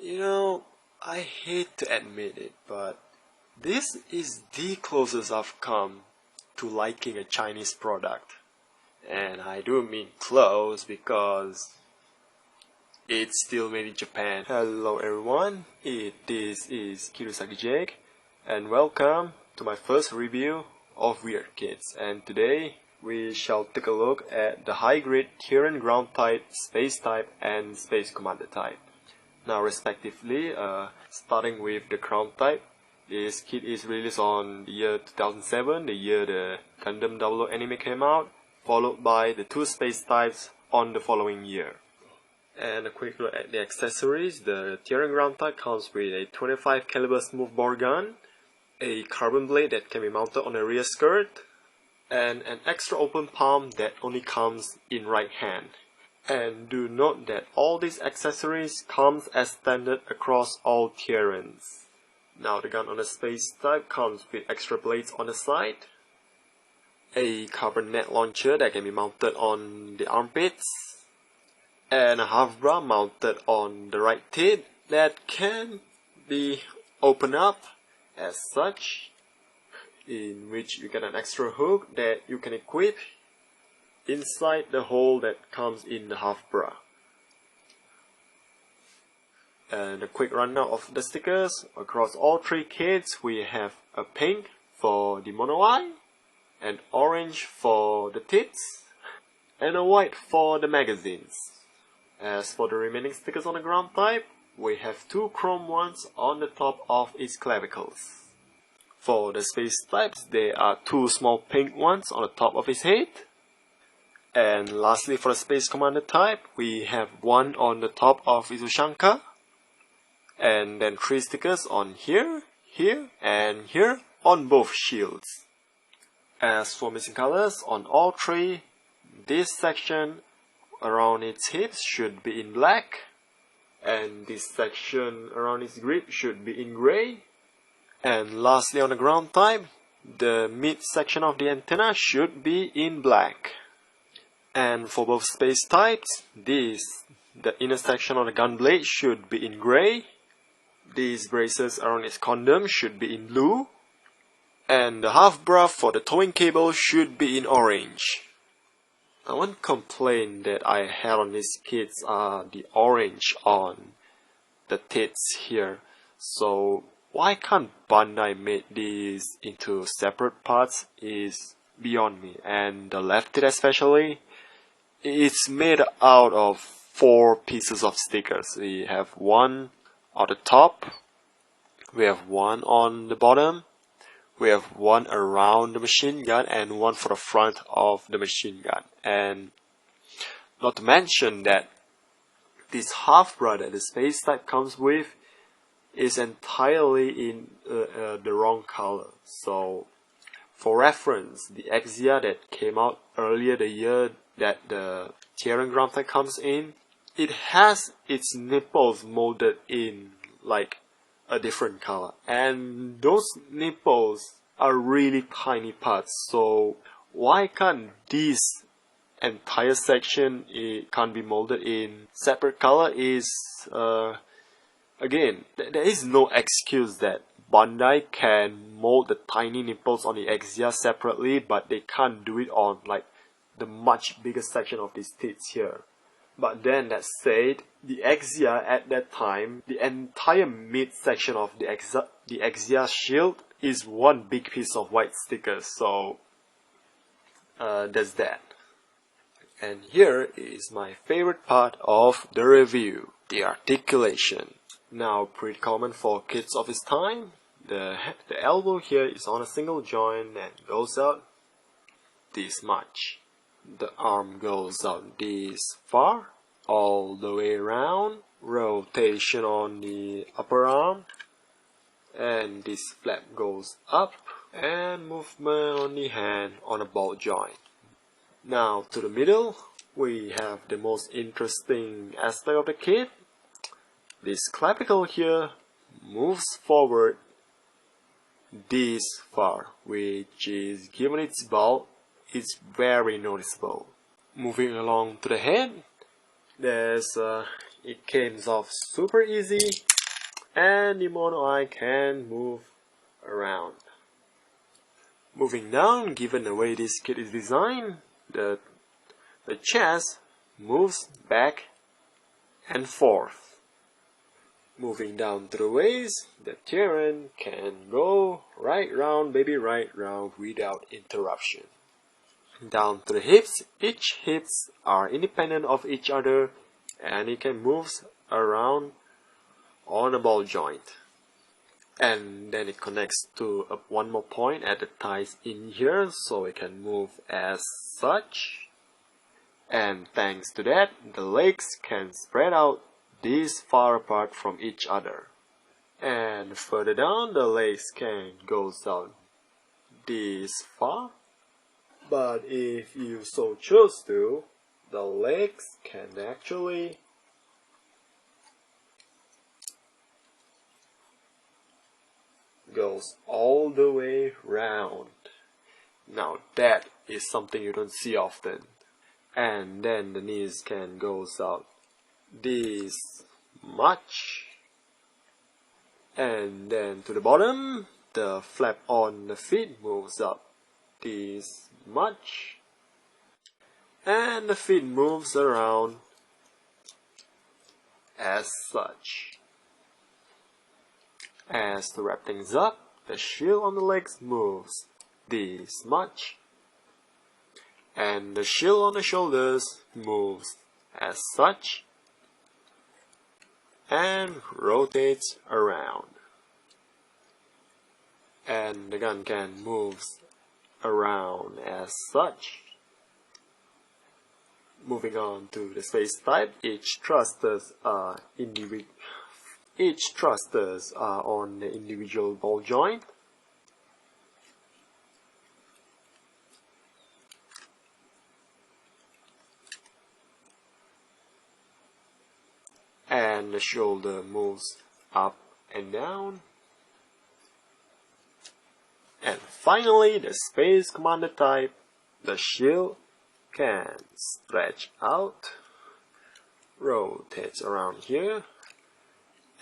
You know, I hate to admit it, but this is the closest I've come to liking a Chinese product. And I do mean close because it's still made in Japan. Hello everyone, this is Kirusaki Jake, and welcome to my first review of Weird Kits. And today we shall take a look at the high-grade Tieren ground type, space type, and space commander type. Now respectively, starting with the ground type, this kit is released on the year 2007, the year the Gundam 00 anime came out, followed by the two space types on the following year. And a quick look at the accessories. The Tieren ground type comes with a 25 caliber smoothbore gun, a carbon blade that can be mounted on the rear skirt, and an extra open palm that only comes in right hand. And do note that all these accessories comes as standard across all Tierens. Now the gun on the space type comes with extra blades on the side, a carbon net launcher that can be mounted on the armpits, and a half bra mounted on the right tit that can be opened up as such, in which you get an extra hook that you can equip inside the hole that comes in the half bra. And a quick rundown of the stickers. Across all three kits we have a pink for the mono eye, an orange for the tits, and a white for the magazines. As for the remaining stickers on the ground type, we have two chrome ones on the top of its clavicles. For the space types, there are two small pink ones on the top of his head. And lastly, for the space commander type, we have one on the top of his Ushanka, and then three stickers on here, here, and here on both shields. As for missing colors, on all three, this section around its hips should be in black, and this section around its grip should be in grey. And lastly, on the ground type, the mid section of the antenna should be in black. And for both space types, the inner section of the gun blade should be in grey, these braces around its condom should be in blue, and the half bra for the towing cable should be in orange. Now, one complaint that I had on these kits are the orange on the tits here. So why can't Bandai make these into separate parts is beyond me. And the left tit especially, it's made out of 4 pieces of stickers. We have one on the top, we have one on the bottom, we have one around the machine gun, and one for the front of the machine gun. And not to mention that this half bra that the space type comes with is entirely in the wrong color. So for reference, the Exia that came out earlier the year that the Tieren ground type comes in, it has its nipples molded in like a different color, and those nipples are really tiny parts. So why can't this entire section can't be molded in separate color? Is again, there is no excuse that Bandai can mold the tiny nipples on the Exia separately, but they can't do it on like the much bigger section of these tits here. But then that said, the Exia at that time, the entire mid section of the Exia shield is one big piece of white stickers. So there's that. And here is my favorite part of the review, the articulation. Now pretty common for kits of its time. The elbow here is on a single joint and goes out this much. The arm goes out this far, all the way around, rotation on the upper arm, and this flap goes up, and movement on the hand on a ball joint. Now to the middle, we have the most interesting aspect of the kit. This clavicle here moves forward this far, which is, given its bulk, it's very noticeable. Moving along to the head, it came off super easy and the mono eye can move around. Moving down, given the way this kit is designed, the chest moves back and forth. Moving down to the waist, the Tieren can go right round, baby, right round without interruption. Down to the hips, each hips are independent of each other and it can move around on a ball joint. And then it connects to one more point at the thighs in here, so it can move as such. And thanks to that, the legs can spread out this far apart from each other. And further down, the legs can go down this far. But if you so choose to, the legs can actually goes all the way round. Now that is something you don't see often. And then the knees can go out this much. And then to the bottom, the flap on the feet moves up this much. And the feet moves around as such. As to wrap things up, the shield on the legs moves this much. And the shield on the shoulders moves as such and rotates around. And the gun can move around as such. Moving on to the space type, each thrusters are on the individual ball joint. And the shoulder moves up and down. And finally, the Space Commander type, the shield can stretch out, rotates around here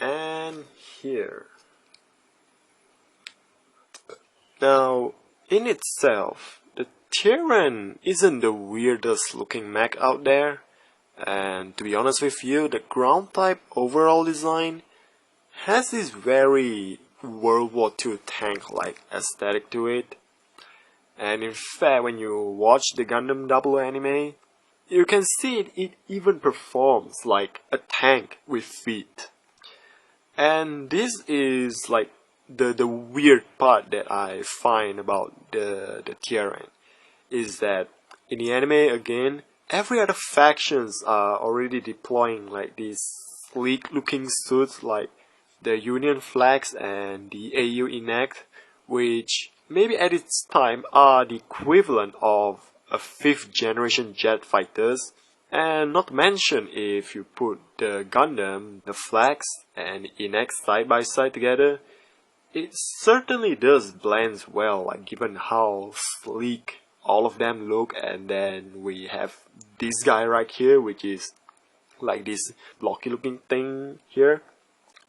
and here. Now, in itself, the Tieren isn't the weirdest looking mech out there. And to be honest with you, the ground type overall design has this very World War II tank-like aesthetic to it. And in fact, when you watch the Gundam 00 anime, you can see it even performs like a tank with feet. And this is like the weird part that I find about the Tieren, is that in the anime again, every other factions are already deploying like these sleek looking suits like the Union flags and the AU Enact, which maybe at its time are the equivalent of a 5th generation jet fighters. And not to mention, if you put the Gundam, the flags and Enact side by side together, it certainly does blend well, like given how sleek all of them look. And then we have this guy right here, which is like this blocky looking thing here.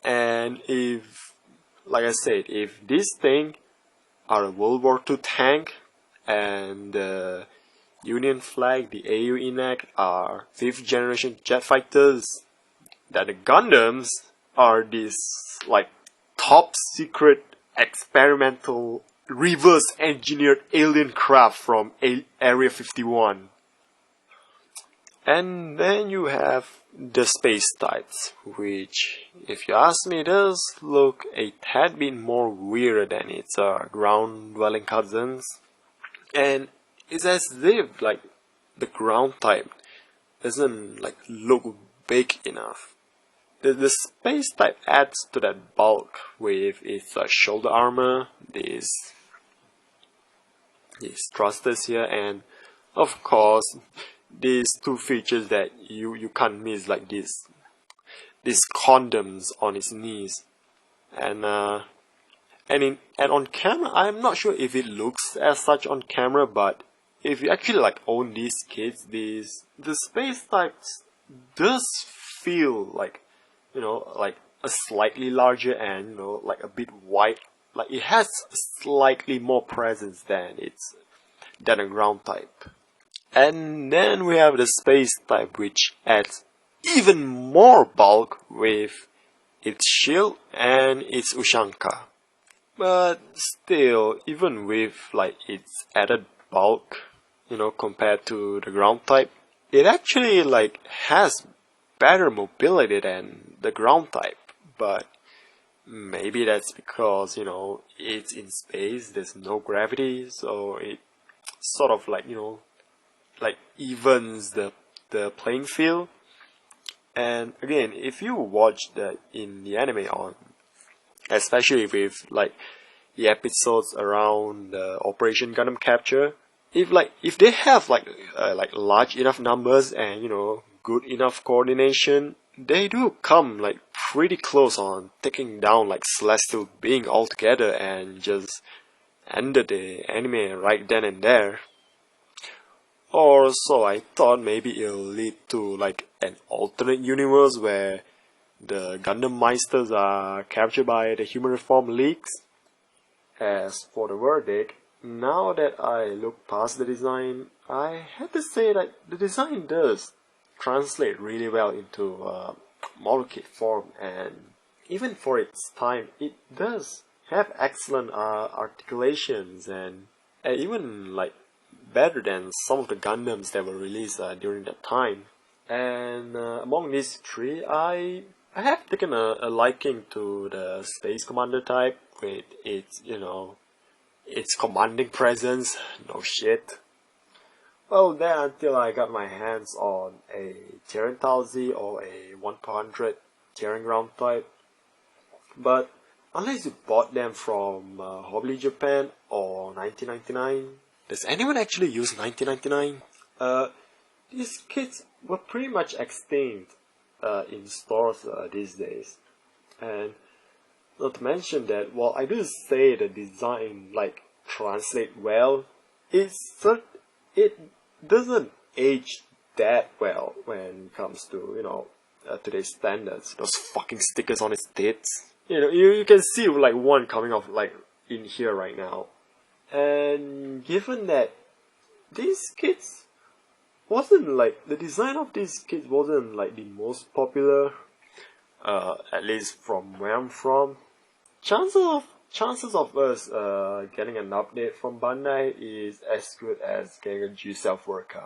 And if, like I said, if this thing are a World War II tank and the Union flag, the AU Enact are 5th generation jet fighters, that the Gundams are this like top secret experimental reverse engineered alien craft from Area 51. And then you have the space types, which, if you ask me, does look a tad bit more weird than its ground-dwelling cousins. And it's as if like the ground type doesn't like look big enough. The space type adds to that bulk with its shoulder armor, these thrusters here, and of course these two features that you can't miss, like these condoms on its knees. And on camera, I'm not sure if it looks as such on camera, but if you actually like own these kits, the space types does feel like, you know, like a slightly larger and, you know, like a bit wide. Like it has slightly more presence than a ground type. And then we have the space type, which adds even more bulk with its shield and its Ushanka. But still, even with like its added bulk, you know, compared to the ground type, it actually like has better mobility than the ground type. But maybe that's because, you know, it's in space, there's no gravity, so it sort of like, you know, like evens the playing field. And again, if you watch in the anime on, especially with like the episodes around the Operation Gundam Capture, if they have like large enough numbers and, you know, good enough coordination, they do come like pretty close on taking down like celestial being altogether and just ended the anime right then and there. Or so I thought. Maybe it'll lead to like an alternate universe where the Gundam Meisters are captured by the Human Reform Leagues. As for the verdict, now that I look past the design, I have to say that the design does translate really well into model kit form, and even for its time, it does have excellent articulations and even like better than some of the Gundams that were released during that time. And among these three, I have taken a liking to the Space Commander type with its, you know, its commanding presence. No shit. Well, then until I got my hands on a Tieren Talzi or a 1/100 Tieren ground type. But unless you bought them from Hobby Japan or 1999, does anyone actually use 1999? These kits were pretty much extinct in stores these days. And not to mention that while I do say the design like translate well, it doesn't age that well when it comes to, you know, today's standards. Those fucking stickers on its tits. You know, you can see like one coming off like in here right now. And given that these kits wasn't like, the design of these kits wasn't like the most popular, at least from where I'm from, chances of us getting an update from Bandai is as good as getting a G-Self workout.